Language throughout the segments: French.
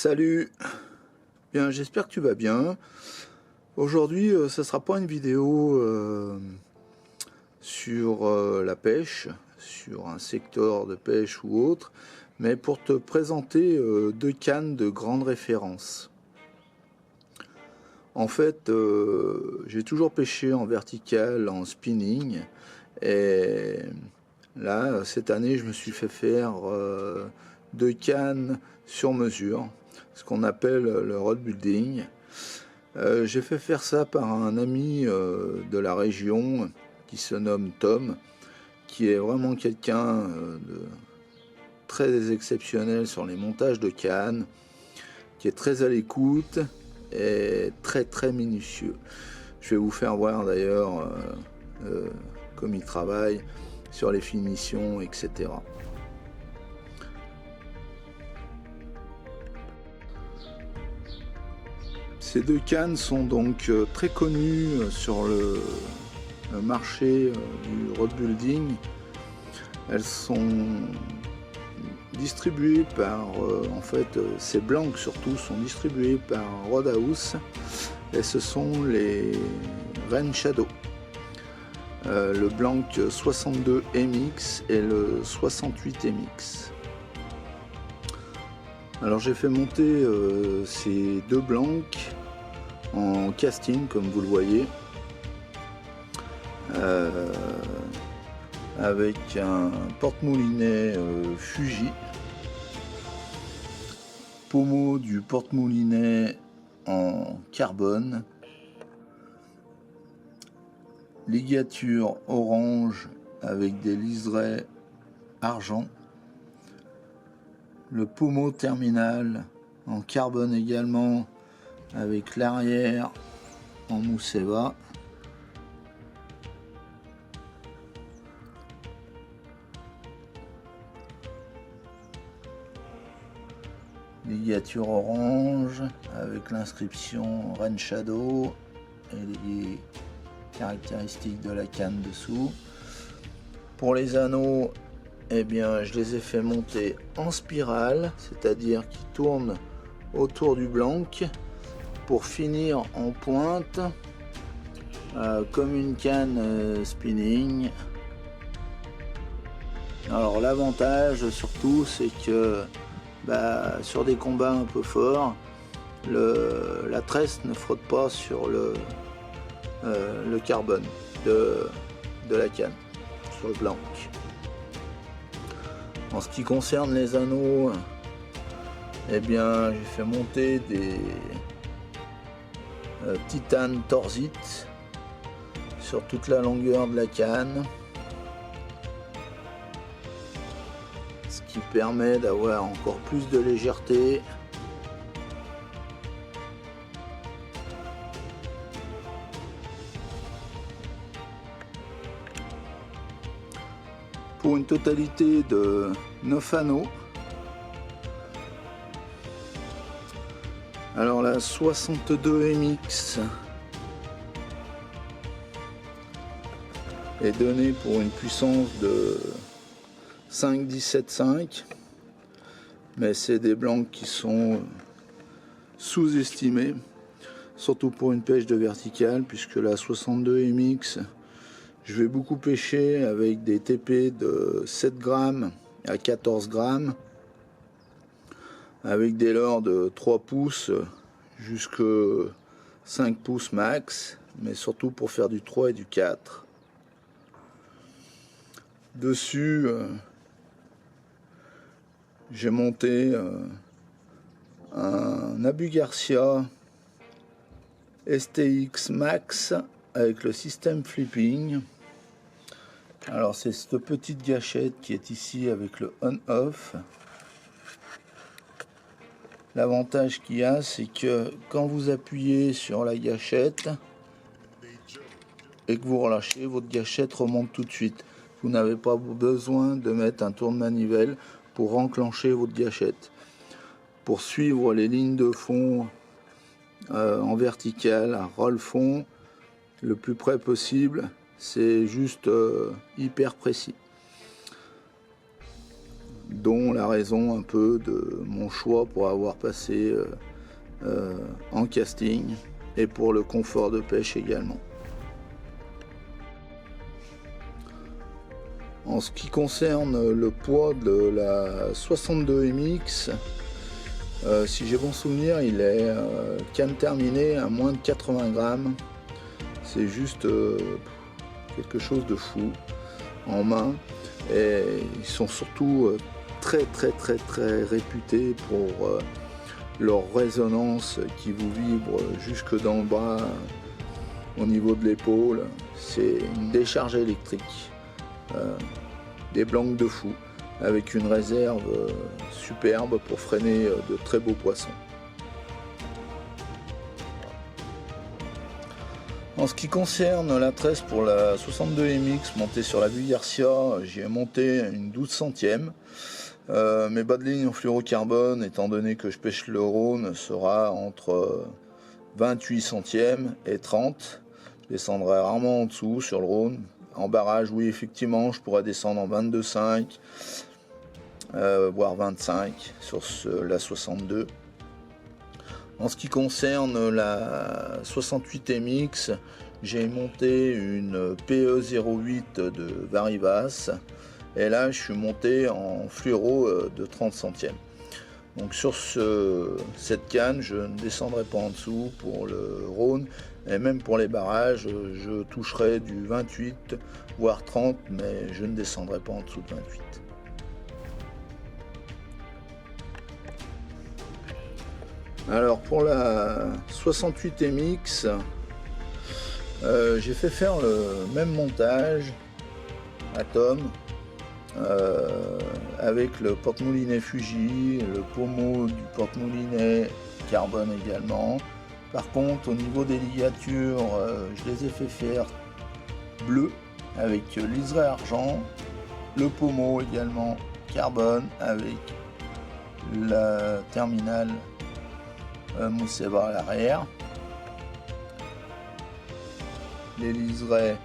Salut, bien j'espère que tu vas bien. Aujourd'hui ça sera pas une vidéo sur la pêche, sur un secteur de pêche ou autre, mais pour te présenter deux cannes de grande référence. En fait j'ai toujours pêché en vertical, en spinning, et là cette année je me suis fait faire deux cannes sur mesure, ce qu'on appelle le rod building. J'ai fait faire ça par un ami de la région qui se nomme Tom, qui est vraiment quelqu'un de très exceptionnel sur les montages de cannes, qui est très à l'écoute et très minutieux. Je vais vous faire voir d'ailleurs comme il travaille sur les finitions, etc. Ces deux cannes sont donc très connues sur le marché du road building. Elles sont distribuées par, ces blancs surtout, sont distribuées par Roadhouse, et ce sont les Rain Shadow. Le blanc 62 MX et le 68 MX. Alors j'ai fait monter ces deux blancs en casting comme vous le voyez, avec un porte-moulinet Fuji, pommeau du porte-moulinet en carbone, ligature orange avec des liserés argent, le pommeau terminal en carbone également, avec l'arrière en mousseva, ligature orange avec l'inscription Rain Shadow et les caractéristiques de la canne dessous. Pour les anneaux, eh bien je les ai fait monter en spirale, c'est-à-dire qu'ils tournent autour du blanc pour finir en pointe comme une canne spinning. Alors l'avantage surtout, c'est que sur des combats un peu forts, la tresse ne frotte pas sur le carbone de la canne, sur le blanc. En ce qui concerne les anneaux, eh bien j'ai fait monter des titane torsite sur toute la longueur de la canne, ce qui permet d'avoir encore plus de légèreté. Pour une totalité de 9 anneaux. Alors la 62 MX est donnée pour une puissance de 5,17,5, mais c'est des blancs qui sont sous-estimés, surtout pour une pêche de verticale, puisque la 62 MX, je vais beaucoup pêcher avec des TP de 7 grammes à 14 grammes, avec des leurres de 3 pouces jusqu'à 5 pouces max, mais surtout pour faire du 3 et du 4. Dessus, j'ai monté un Abu Garcia STX Max avec le système flipping. Alors c'est cette petite gâchette qui est ici avec le on-off. L'avantage qu'il y a, c'est que quand vous appuyez sur la gâchette et que vous relâchez, votre gâchette remonte tout de suite. Vous n'avez pas besoin de mettre un tourne-manivelle pour enclencher votre gâchette. Pour suivre les lignes de fond en vertical, à roll fond, le plus près possible, c'est juste hyper précis. dont la raison un peu de mon choix pour avoir passé en casting et pour le confort de pêche également. En ce qui concerne le poids de la 62 MX, si j'ai bon souvenir, il est canne terminée à moins de 80 grammes. C'est juste quelque chose de fou en main. Et ils sont surtout très réputés pour leur résonance qui vous vibre jusque dans le bras, au niveau de l'épaule. C'est une décharge électrique. Des blancs de fou avec une réserve superbe pour freiner de très beaux poissons. En ce qui concerne la tresse pour la 62 MX montée sur la vue Garcia, j'y ai monté une 12 centième. Mes bas de ligne en fluorocarbone, étant donné que je pêche le Rhône, sera entre 28 centièmes et 30. Je descendrai rarement en dessous sur le Rhône. En barrage, oui, effectivement, je pourrais descendre en 22,5, voire 25 sur la 62. En ce qui concerne la 68 MX, j'ai monté une PE08 de Varivas. Et là, je suis monté en fluoro de 30 centièmes. Donc sur cette canne, je ne descendrai pas en dessous pour le Rhône. Et même pour les barrages, je toucherai du 28, voire 30, mais je ne descendrai pas en dessous de 28. Alors pour la 68 MX, j'ai fait faire le même montage à Tom, avec le porte-moulinet Fuji, le pommeau du porte-moulinet carbone également. Par contre, au niveau des ligatures, je les ai fait faire bleu avec liseré argent, le pommeau également carbone avec la terminale Mousseba à l'arrière, les liserés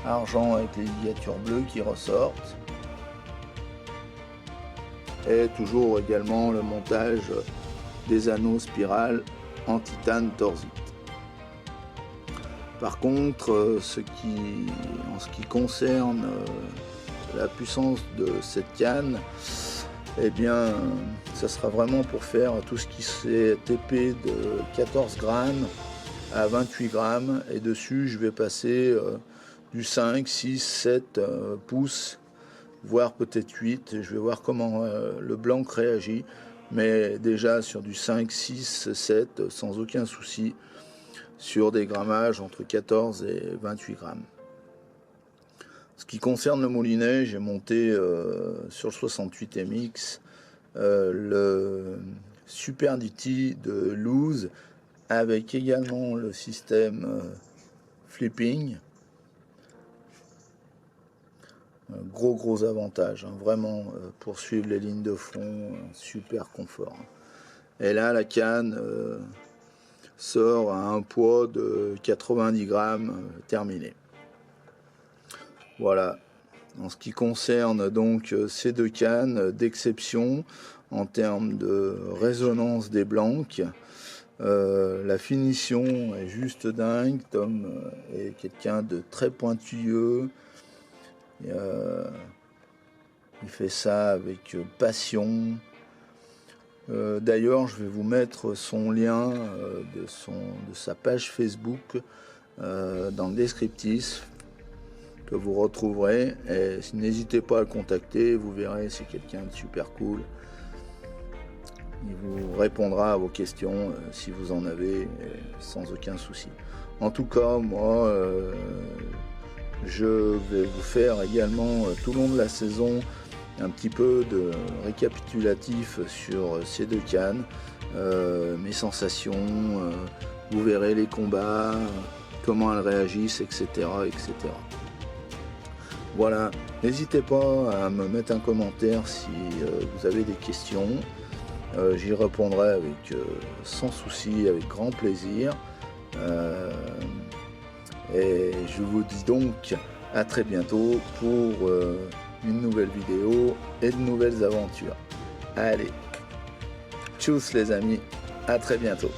argent avec les ligatures bleues qui ressortent, et toujours également le montage des anneaux spirales en titane torsite. Par contre, en ce qui concerne la puissance de cette canne, eh bien, ça sera vraiment pour faire tout ce qui est TP de 14 grammes à 28 grammes. Et dessus, je vais passer du 5, 6, 7 pouces, voire peut-être 8. Je vais voir comment le blanc réagit. Mais déjà sur du 5, 6, 7, sans aucun souci, sur des grammages entre 14 et 28 grammes. Ce qui concerne le moulinet, j'ai monté sur le 68 MX le Super DT de Luz, avec également le système flipping. Gros avantage, hein, vraiment pour suivre les lignes de fond, super confort. Et là la canne sort à un poids de 90 grammes terminé. Voilà, en ce qui concerne donc ces deux cannes d'exception en termes de résonance des blancs, la finition est juste dingue. Tom est quelqu'un de très pointilleux. Il fait ça avec passion. D'ailleurs, je vais vous mettre son lien de sa page Facebook dans le descriptif que vous retrouverez. Et n'hésitez pas à le contacter, vous verrez, c'est quelqu'un de super cool. Il vous répondra à vos questions si vous en avez, sans aucun souci. En tout cas, moi, je vais vous faire également tout le long de la saison un petit peu de récapitulatif sur ces deux cannes, mes sensations, vous verrez les combats, comment elles réagissent, etc. Voilà, n'hésitez pas à me mettre un commentaire si vous avez des questions. J'y répondrai avec sans souci, avec grand plaisir. Et je vous dis donc à très bientôt pour une nouvelle vidéo et de nouvelles aventures. Allez, tchuss les amis, à très bientôt.